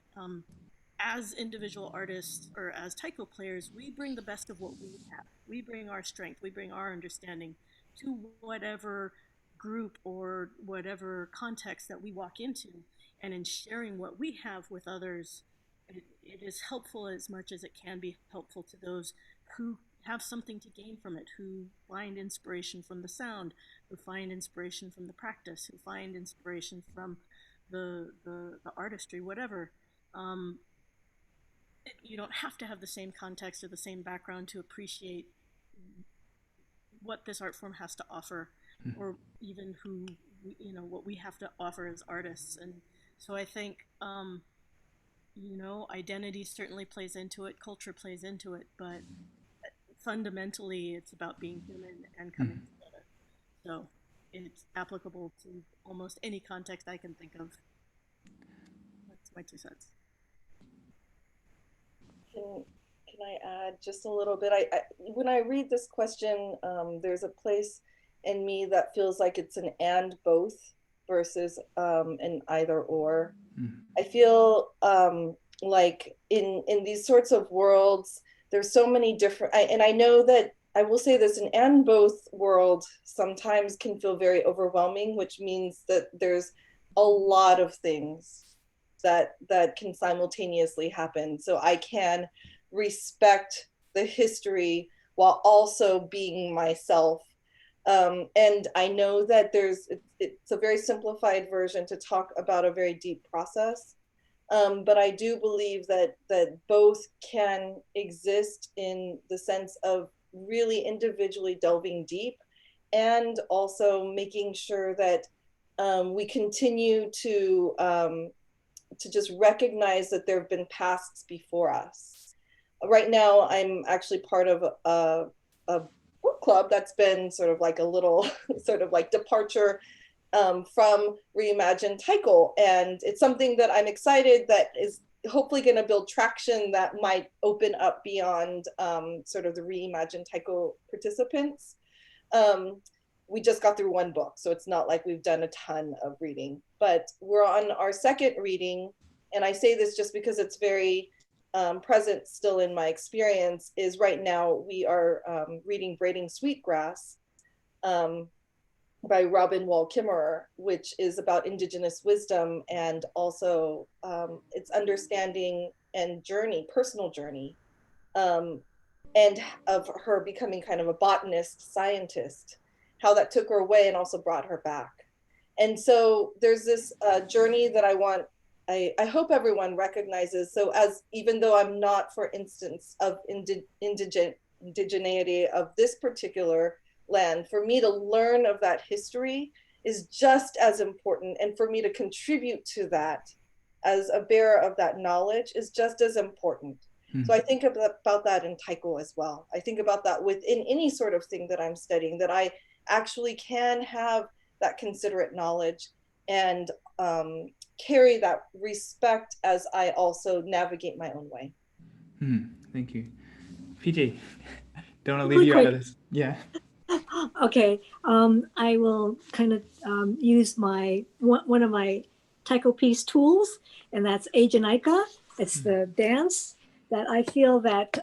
as individual artists or as taiko players, we bring the best of what we have. We bring our strength, we bring our understanding to whatever group or whatever context that we walk into. And in sharing what we have with others, it is helpful as much as it can be helpful to those who have something to gain from it, who find inspiration from the sound, who find inspiration from the practice, who find inspiration from the artistry, whatever. You don't have to have the same context or the same background to appreciate what this art form has to offer, or even who you know, what we have to offer as artists. And so I think, you know, identity certainly plays into it, culture plays into it, but fundamentally it's about being human and coming together. So it's applicable to almost any context I can think of. That's my 2 cents. Can I add just a little bit? When I read this question, there's a place in me that feels like it's an and both versus an either or. I feel like in these sorts of worlds, there's so many different, and I know that I will say this, an and both world sometimes can feel very overwhelming, which means that there's a lot of things that can simultaneously happen. So I can respect the history while also being myself. And I know that it's a very simplified version to talk about a very deep process. But I do believe that both can exist in the sense of really individually delving deep, and also making sure that we continue to just recognize that there have been pasts before us. Right now, I'm actually part of a book club that's been sort of like a little sort of like departure from Reimagine Taiko. And it's something that I'm excited that is hopefully going to build traction that might open up beyond sort of the Reimagine Taiko participants. We just got through one book, so it's not like we've done a ton of reading, but we're on our second reading. And I say this just because it's very present still in my experience, is right now we are reading Braiding Sweetgrass by Robin Wall Kimmerer, which is about Indigenous wisdom, and also its understanding and journey, personal journey, and of her becoming kind of a botanist scientist, how that took her away and also brought her back. And so there's this journey that I hope everyone recognizes. So even though I'm not, for instance, of indigeneity of this particular land, for me to learn of that history is just as important, and for me to contribute to that as a bearer of that knowledge is just as important. So I think about that in Taiko as well. I think about that within any sort of thing that I'm studying, that I actually can have that considerate knowledge and carry that respect as I also navigate my own way. Thank you. PJ, don't want to leave you out of this. Yeah. Okay, I will kind of use one of my Taiko piece tools, and that's Ajanika. It's the dance that I feel that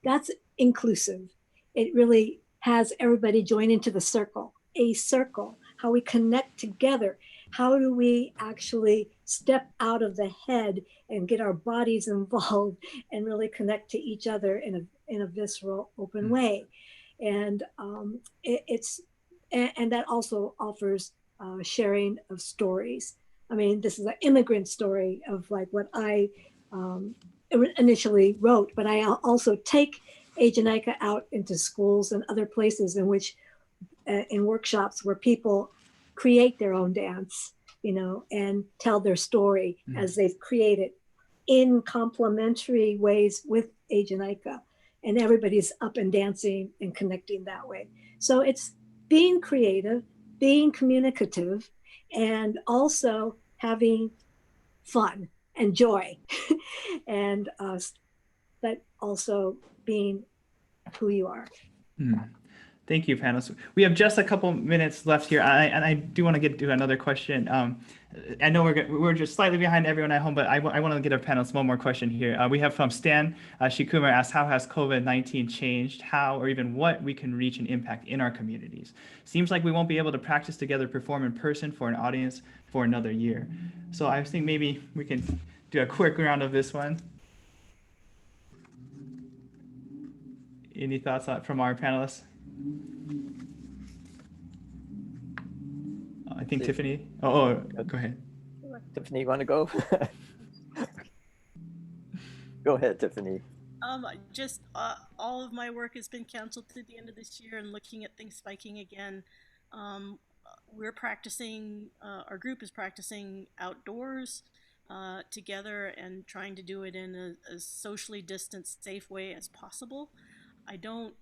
that's inclusive. It really has everybody join into the circle, a circle, how we connect together. How do we actually step out of the head and get our bodies involved and really connect to each other in a visceral, open way? And and that also offers sharing of stories. I mean, this is an immigrant story of like what I initially wrote, but I also take Ajanika out into schools and other places in which, in workshops where people create their own dance, you know, and tell their story as they've created in complementary ways with Ajanika. And everybody's up and dancing and connecting that way. So it's being creative, being communicative, and also having fun and joy, and but also being who you are. Thank you, panelists. We have just a couple minutes left here, and I do want to get to another question. I know we're just slightly behind everyone at home, but I want to get our panelists one more question here. We have from Stan Shikumer asked, how has COVID-19 changed how or even what we can reach and impact in our communities? Seems like we won't be able to practice together, perform in person for an audience for another year. So I think maybe we can do a quick round of this one. Any thoughts from our panelists? I think Tiffany. Oh, go ahead. Tiffany, you want to go? Go ahead, Tiffany. Just all of my work has been canceled through the end of this year, and looking at things spiking again. we're practicing, our group is practicing outdoors together and trying to do it in a socially distanced, safe way as possible. I don't,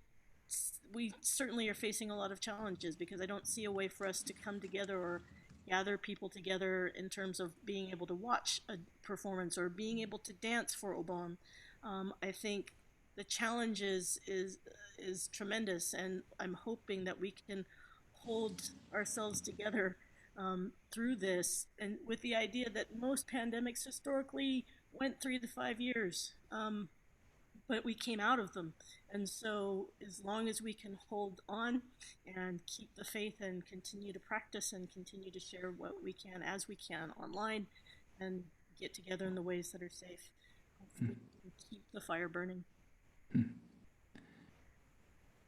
we certainly are facing a lot of challenges because I don't see a way for us to come together or gather people together in terms of being able to watch a performance or being able to dance for Obon. I think the challenge is tremendous, and I'm hoping that we can hold ourselves together through this, and with the idea that most pandemics historically went 3 to 5 years, but we came out of them. And so as long as we can hold on and keep the faith and continue to practice and continue to share what we can as we can online and get together in the ways that are safe, hopefully we can keep the fire burning.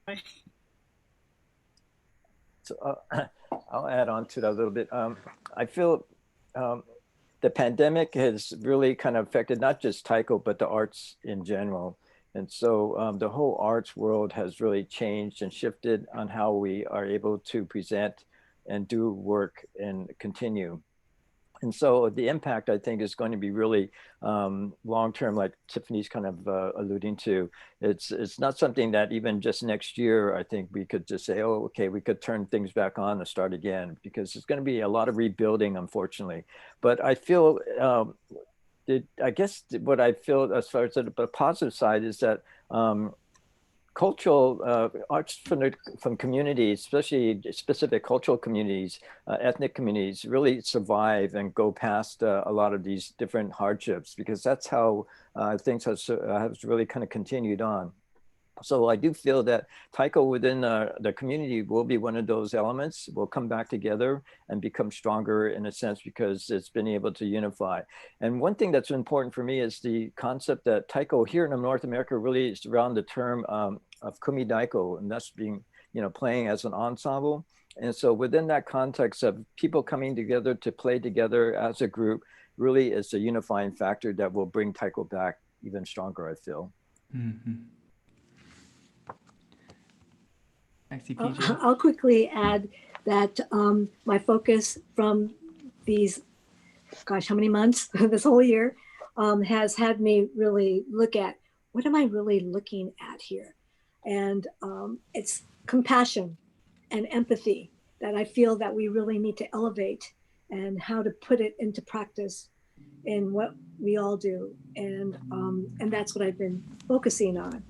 Right. So I'll add on to that a little bit. I feel the pandemic has really kind of affected not just Taiko, but the arts in general. And so the whole arts world has really changed and shifted on how we are able to present and do work and continue. And so the impact, I think, is going to be really long-term, like Tiffany's kind of alluding to. It's not something that even just next year, I think we could just say, oh, okay, we could turn things back on and start again, because it's going to be a lot of rebuilding, unfortunately. But I feel, I guess what I feel as far as the positive side is that cultural arts from communities, especially specific cultural communities, ethnic communities, really survive and go past a lot of these different hardships, because that's how things has really kind of continued on. So I do feel that Taiko within the community will be one of those elements, will come back together and become stronger in a sense, because it's been able to unify. And one thing that's important for me is the concept that Taiko here in North America really is around the term of Kumidaiko, and that's being, playing as an ensemble. And so within that context of people coming together to play together as a group really is a unifying factor that will bring Taiko back even stronger, I feel. Mm-hmm. I'll quickly add that my focus from these, gosh, how many months, this whole year, has had me really look at, what am I really looking at here? And it's compassion and empathy that I feel that we really need to elevate, and how to put it into practice in what we all do. And that's what I've been focusing on.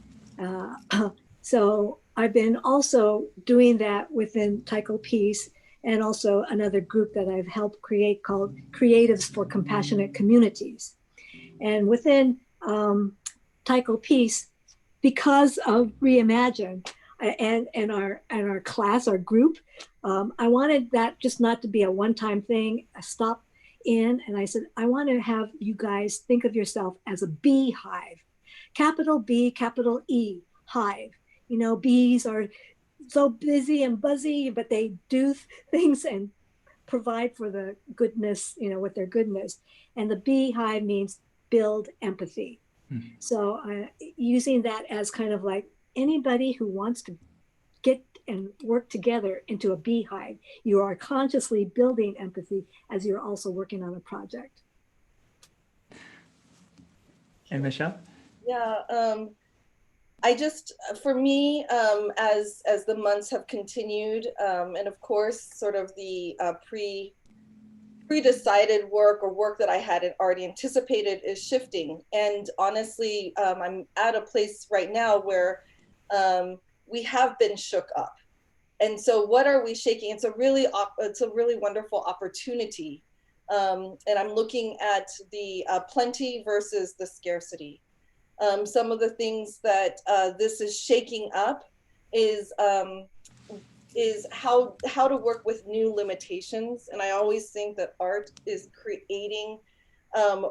So I've been also doing that within Taiko Peace, and also another group that I've helped create called Creatives for Compassionate Communities. And within Taiko Peace, because of Reimagine and our class, our group, I wanted that just not to be a one-time thing, a stop in. And I said, I want to have you guys think of yourself as a beehive, capital B, capital E, hive. Bees are so busy and buzzy, but they do things and provide for the goodness, with their goodness. And the beehive means build empathy. So using that as kind of like anybody who wants to get and work together into a beehive, you are consciously building empathy as you're also working on a project. And Michelle? Yeah, I just, for me, as the months have continued, and of course, sort of the pre-decided work or work that I had already anticipated is shifting. And honestly, I'm at a place right now where we have been shook up. And so what are we shaking? It's a really wonderful opportunity. And I'm looking at the plenty versus the scarcity. Some of the things that this is shaking up is how to work with new limitations. And I always think that art is creating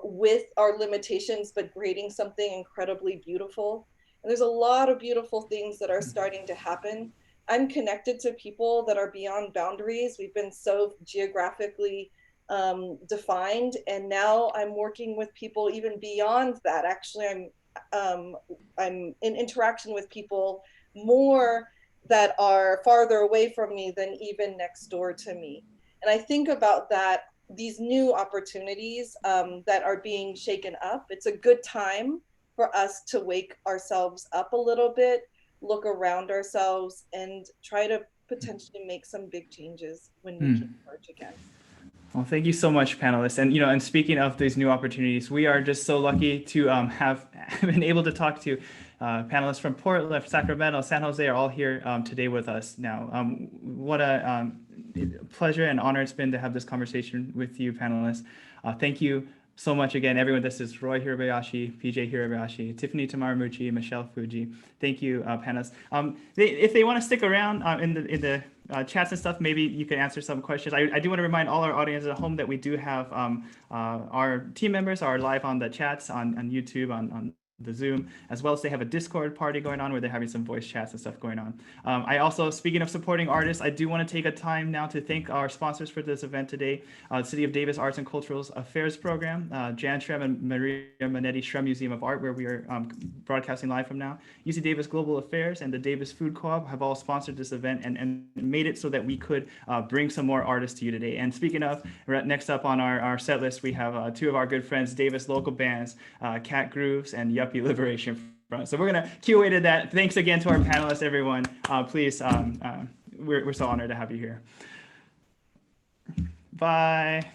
with our limitations, but creating something incredibly beautiful. And there's a lot of beautiful things that are starting to happen. I'm connected to people that are beyond boundaries. We've been so geographically defined, and now I'm working with people even beyond that. Actually, I'm in interaction with people more that are farther away from me than even next door to me. And I think about that, these new opportunities that are being shaken up. It's a good time for us to wake ourselves up a little bit, look around ourselves, and try to potentially make some big changes when we can emerge again. Well, thank you so much, panelists. And and speaking of these new opportunities, we are just so lucky to have been able to talk to panelists from Portland, Sacramento, San Jose are all here today with us now. What a pleasure and honor it's been to have this conversation with you, panelists. Thank you so much again, everyone. This is Roy Hirabayashi, PJ Hirabayashi, Tiffany Tamaribuchi, Michelle Fujii. Thank you, panelists. If they want to stick around in the chats and stuff, maybe you can answer some questions. I do want to remind all our audience at home that we do have our team members are live on the chats on YouTube, on the Zoom, as well as they have a Discord party going on where they're having some voice chats and stuff going on. I also, speaking of supporting artists, I do want to take a time now to thank our sponsors for this event today, the City of Davis Arts and Cultural Affairs Program, Jan Shrem and Maria Manetti Shrem Museum of Art, where we are broadcasting live from now, UC Davis Global Affairs and the Davis Food Co-op have all sponsored this event and made it so that we could bring some more artists to you today. And speaking of, next up on our set list, we have two of our good friends, Davis local bands, Cat Grooves and Yuppie Liberation Front. So we're going to cue away to that. Thanks again to our panelists, everyone. Please, we're so honored to have you here. Bye.